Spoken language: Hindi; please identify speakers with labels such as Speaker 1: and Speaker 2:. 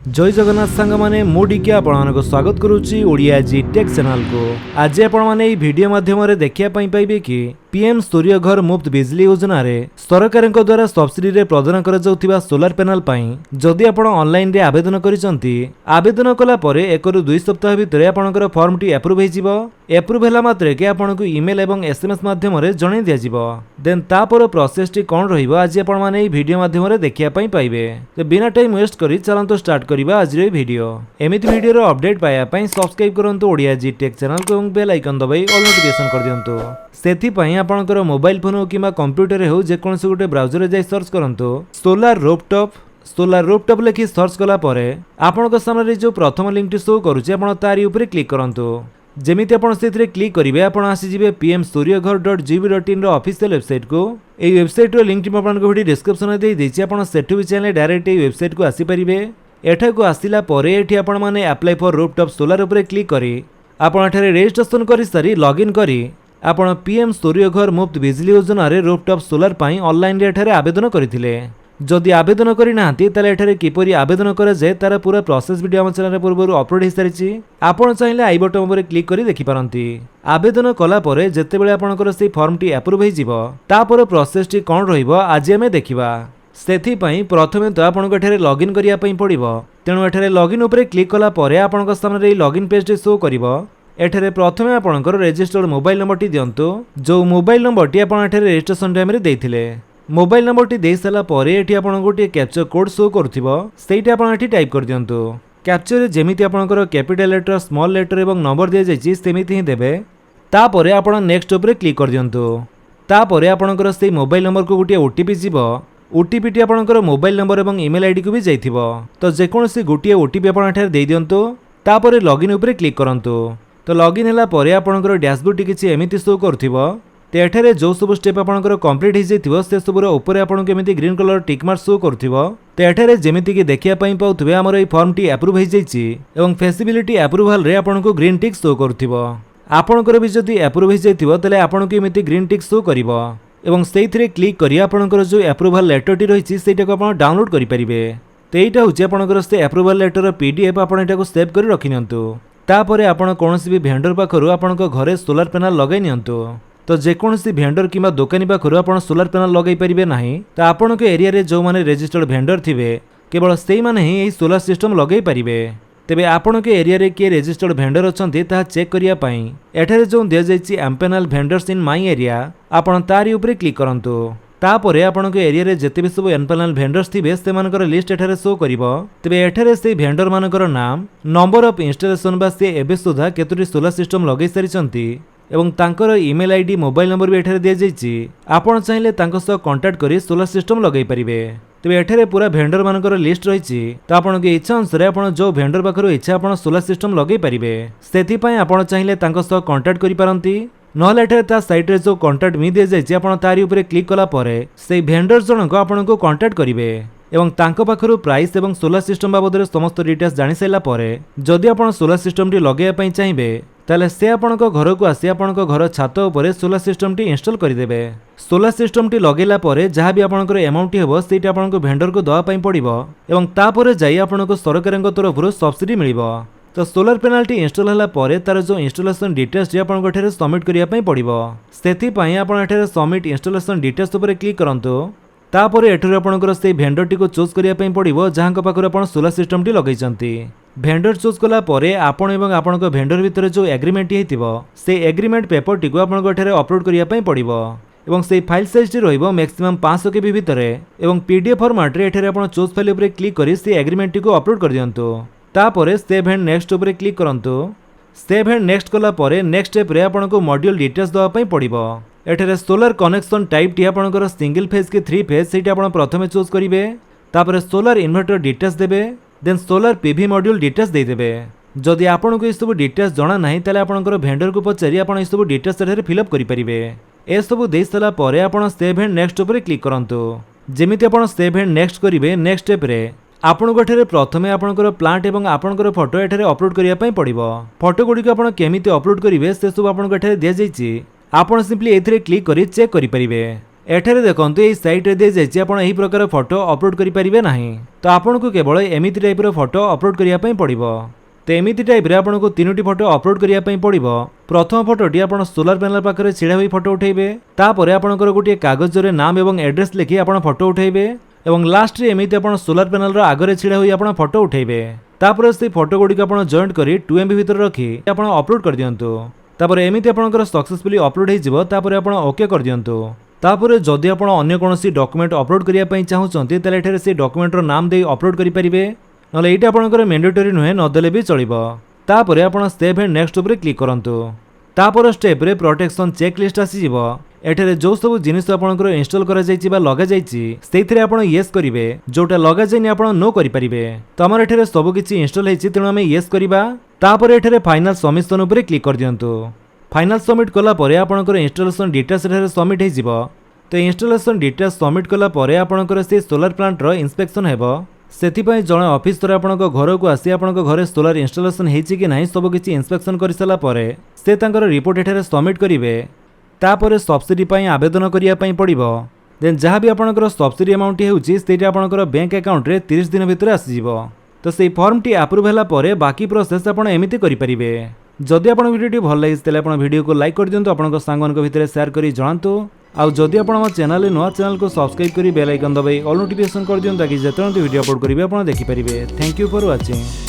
Speaker 1: जय जगन्नाथ सांग माने मुडिके आपनको स्वागत करुच्ची ओडिया जी टेक चैनल को। आज आपण माने वीडियो माध्यम देखिया पाइबे कि पीएम सूर्य घर मुफ्त बिजली योजना रे सरकार द्वारा सब्सिडी रे प्रदान कर जाउथिबा सोलार पैनल पई जदि आपण ऑनलाइन रे आवेदन करिसंती आवेदन कला परे 1 ରୁ 2 सप्ताह भितर आपणकर फॉर्म टी अप्रूव हेजिबो। अप्रूव होला मात्रे के आपनको ईमेल एवं एसएमएस माध्यम रे जणाई दिया जिवो। देन तापर प्रोसेस टी कोन रहिबो आज आपण माने वीडियो माध्यम रे देखिया पई पाइबे। तो बिना टाइम वेस्ट करी चलंतो स्टार्ट करिबा आज रे वीडियो। एमिति वीडियो रो अपडेट पाया पई सब्सक्राइब करंतु ओडिया जी टेक चैनल को एवं बेल आइकन दबाई ऑल नोटिफिकेशन कर दियंतु। सेथि पई आपणकर मोबाइल फोन हो किमा कंप्यूटर हो जे कोनसे गुटे ब्राउजर रे जाई सर्च करंतु सोलार रूफटॉप लिखि सर्च कला परे आपणक सामने जो प्रथम लिंक टी शो करूची आपण तारी ऊपर क्लिक करंतु। जेमिति आपण सेथरे क्लिक करिवे आपण आसी जिवे pmsuryaghar.gov.in रो ऑफिशियल वेबसाइट को। एई वेबसाइट रो लिंक टी आपण को भिडी डिस्क्रिप्शन दे देछि आपण सेठु भी चैनल डायरेक्ट एई वेबसाइट को आसी परिबे। एठा को आसिला परे एठी आपण माने अप्लाई फॉर रूफटॉप सोलार ऊपर क्लिक करी आपण एठारे रजिस्ट्रेशन करि सारी लॉगिन करी आपण पीएम सूर्यघर मुफ्त बिजली योजना रे रूफटॉप सोलार पाई ऑनलाइन रे एठारे आवेदन करिथिले। जदि आवेदन करि नांती ताले एठारे किपरि आवेदन करा जाय तार पूरा प्रोसेस वीडियो हम चैनल रे पूर्व अपलोड हे सारिछि। आपण चाहिले आई बटन ऊपर क्लिक करी देखि पारंती। आवेदन कला परे जते बेले आपनकर से फॉर्म टी अप्रूव हे जिवो तापर प्रोसेस टी कोन रहिबो आज हमें देखिबा। सेथि पई प्रथमे तो आपनको एठारे लॉगिन करिया पई पड़िबो। तेणु एठारे लॉगिन ऊपर क्लिक कला परे आपनक सामने लॉगिन पेज टी शो करिवो। एठारे प्रथमे आपनकर रजिस्टर्ड मोबाइल नंबर टी दियंतु जो मोबाइल नंबर टी आपण एठारे रजिस्ट्रेशन टाइम रे देइथिले। मोबाइल नंबर टी देइ साला परे एठी आपण गोटे कैप्चर कोड शो करथिबो सेइटा आपण एठी टाइप कर दियंतु। कैप्चर जेमिति आपणकर कैपिटल लेटर स्मॉल लेटर एवं नंबर दिया जायछि सेमिति ही देबे। तापरे आपण नेक्स्ट ऊपर क्लिक कर दियंतु। तापरे आपणकर सेइ मोबाइल नंबर को गोटे ओटीपी जिवो। ओटीपी टी आपणकर मोबाइल नंबर एवं ईमेल आईडी को भी जाइथिबो। तो जे कोनसी गोटे ओटीपी आपण एठारे देइ दियंतु। तापरे लॉगिन ऊपर क्लिक करंतु। तो लॉगिन होला परे आपणकर डैशबोर्ड टी किछि एमिति शो करथिबो। तो एठारे जो सब स्टेप आपणकर कंप्लीट हे जैथिबो से सब रो ऊपर आपणको एमिति green colour tick mark show करथिबो। तो एठारे जेमिति कि देखिया पई पाउथबे हमर ए फॉर्म टी अप्रूव हे जैछि एवं फेसिबिलिटी अप्रूवल रे आपणको ग्रीन टिक शो करथिबो। आपणकर भी जदि अप्रूव हे जैथिबो तले आपणको एमिति ग्रीन टिक शो करिवो एवं सेइथिरे क्लिक करी आपणकर जो अप्रूवल लेटर टी रहिछि सेटा को आपण डाउनलोड करि परिबे। तो एटा होछि आपणकर से अप्रूवल लेटर पीडीएफ आपण एटा को सेव करि रखि नियंतु। तापरे आपण कोनोसी भी भेंडर पाखरु आपणको घरे सोलार पैनल लगाइ नियंतु। तो जेकोसी भेंडर किंबा दुकानी पाखरु आपण सोलार पैनल लगाई परिबे नाही। तो आपणको एरिया रे जो माने रजिस्टर्ड भेंडर थिबे केवल सेई माने ही एई सोलार सिस्टम लगाई परिबे। तेबे आपणको एरिया रे के रजिस्टर्ड भेंडर अछंती ता चेक करिया पई एठारे जो दिया जायछि एम्पेनल भेंडर्स इन माय एरिया आपण तारी ऊपर क्लिक करंतु। तापरे आपणको एरिया रे जते भी सब एम्पेनल भेंडर्स थिबे से मानकर लिस्ट एठारे शो करिवो। तेबे एठारे से भेंडर मानकर नाम नंबर ऑफ इंस्टॉलेशन बा से एबे सुधा केतुरी सोलार सिस्टम लगाई सारिचंती एवं तांकर ईमेल आईडी मोबाइल नंबर भी एठारे दिया जायछि। आपण चाहिले तांको सह कांटेक्ट करी सोलार सिस्टम लगाई परिबे। तेबे एठारे पूरा भेंडर मानकर लिस्ट रहिछि। तो आपण के इच्छा अनुसार आपण जो भेंडर पाखरो इच्छा आपण सोलार सिस्टम लगाई परिबे। सेथि पई आपण चाहिले तांको सह कांटेक्ट करि पारंती। नहले एठारे ता साइट रे जो कांटेक्ट मी दिया जायछि आपण तारी ऊपर क्लिक कला परे से भेंडर जनक आपनको कांटेक्ट करिवे एवं तांको पाखरु प्राइस एवं सोलार सिस्टम बाबद समस्त डिटेल्स जानि सैला परे जदि आपण सोलार सिस्टम टी लगाइया पई चाहिबे ताले से आपणको घर को आसी आपणको घर छात ऊपर सोलार सिस्टम टी इंस्टॉल करिदेबे। सोलार सिस्टम टी लगेला परे जहाँ भी आपणकर अमाउंट हेबो सेटा आपणको भेंडर को दवा पई पड़िबो एवं तापरे जाई आपणको सरकारଙ୍କ तरफरु सब्सिडी मिलिबो। तो सोलार पैनल टी इंस्टॉल होला परे तार जो इंस्टॉलेशन डिटेल्स टी आपणको एठारे सबमिट करिया पई पड़िबो। सेथि पई आपण एठारे सबमिट इंस्टॉलेशन डिटेल्स ऊपर क्लिक करंतु। तापरे एठारे आपणकर से भेंडर टी को चूज करिया पई पड़िबो जहाँको पाखरु आपण सोलार सिस्टम टी लगाइचंती। भेंडर चूज कला परे आपण एवं आपणको भेंडर भितर जो एग्रीमेंट हेतिबो से एग्रीमेंट पेपर टी को आपणको एठारे अपलोड करिया पई पड़िबो एवं से फाइल साइज टी रहिबो मैक्सिमम 500 केबी भितर एवं पीडीएफ फॉर्मेट रे एठारे आपण चूज फाइल ऊपर क्लिक करी से एग्रीमेंट टी को अपलोड कर दियंतु। तापरे सेव एंड नेक्स्ट ऊपर क्लिक करंतु। सेव एंड नेक्स्ट कला परे नेक्स्ट स्टेप रे आपणको मॉड्यूल डिटेल्स दवा पई पड़िबो। एठारे सोलार कनेक्शन टाइप टी आपणकर सिंगल फेज के 3 फेज सेटा आपण प्रथमे चूज करिवे। तापरे सोलार इन्वर्टर डिटेल्स देबे। Then solar PV module details दे देबे। जदि आपनको ए सब डिटेल्स जणा नाही ताले आपणकर भेंडर को पचारि आपण ए सब डिटेल्स एठारे फिल अप करि परिबे। ए सब देइ सला परे आपण सेव एंड नेक्स्ट ऊपर क्लिक करंतु। जेमिति आपण सेव एंड नेक्स्ट करिवे नेक्स्ट स्टेप रे आपनको एठारे प्रथमे आपणकर प्लांट एवं आपणकर फोटो एठारे अपलोड करिया पई पड़िबो। फोटो गुडी को आपण केमिति अपलोड करिवे से सब आपनको एठारे दिया जायछि। आपण सिंपली एथिरे क्लिक करी चेक करि परिबे। एठारे देखंतु एई साइट रे दे जायछि आपण एही प्रकार फोटो अपलोड करि परिबे नाही। तो आपनको केवल एमिति टाइप रो फोटो अपलोड करिया पई पड़िबो। तो एमिति टाइप रे आपनको तीनोटी फोटो अपलोड करिया पई पड़िबो। प्रथम फोटोटी आपण सोलार पैनल पाखरे छिड़ा होई फोटो उठेबे। तापर आपणकर गोटे कागज रे नाम एवं एड्रेस लिखि आपण फोटो उठेबे एवं लास्ट रे एमिति आपण सोलार पैनल रो आगरे छिड़ा होई आपण फोटो उठेबे। तापर से फोटो गुडी आपण जॉइंट करी 2 MB भीतर रखी आपण अपलोड कर दियंतु। तापर एमिति आपणकर सक्सेसफुली अपलोड हेइ जिवो। तापर आपण ओके कर दियंतु। तापर जदि आपण अन्य कोनोसी डॉक्यूमेंट अपलोड करिया पई चाहुचंती ताले एठारे से डॉक्यूमेंट रो नाम देई अपलोड करि परिबे। नले एटा आपणकर मैंडेटरी नुहे न देले भी चलिबो। तापर आपण सेव एंड नेक्स्ट ऊपर क्लिक करंतु। तापर स्टेप रे प्रोटेक्शन चेक लिस्ट आसी जिवो। एठारे जो सब जिनिस आपणकर इंस्टॉल करा जायछि बा लगा जायछि सेइथिरे आपण यस करिवे। जोटा लगा जायनि आपण नो करि परिबे। तो हमर एठारे सब किछि इंस्टॉल हेछि तेणु हम यस करिबा। तापर एठारे फाइनल सबमिशन ऊपर क्लिक कर दियंतु। फाइनल सबमिट कला परे आपणकर इंस्टॉलेशन डिटेल्स एठारे सबमिट हेइ जिवो। तो इंस्टॉलेशन डिटेल्स सबमिट कला परे आपणकर से सोलार प्लांट रो इंस्पेक्शन हेबो। सेथिपाई जणे ऑफिसर आपणक घर को आसी आपणक घरे सोलार इंस्टॉलेशन हेछि कि नाही सब किछि इंस्पेक्शन करि सला परे से तांकर रिपोर्ट एठारे सबमिट करिवे। तापर सब्सिडी पई आवेदन करिया पई पड़िबो। देन जहाँ भी आपणकर सब्सिडी अमाउंट हेउछि सेटा आपणकर बैंक अकाउंट रे 30 दिन भितर आसी जिवो। तो सेई फॉर्म टी अप्रूव होला परे बाकी प्रोसेस आपण एमिति करि परिबे। जदि आपण वीडियो भल लागिस तेले आपण वीडियो को लाइक कर दियंतु। आपणक सांगन को भितर शेयर करी जणांतु। आउ जदि आपण हम चैनल नुआ चैनल को सब्सक्राइब करी बेल आइकन दबाई ऑल नोटिफिकेशन कर दियंतु ताकि जेतरंती वीडियो अपलोड करिवे आपण देखि परिबे। Thank you for watching.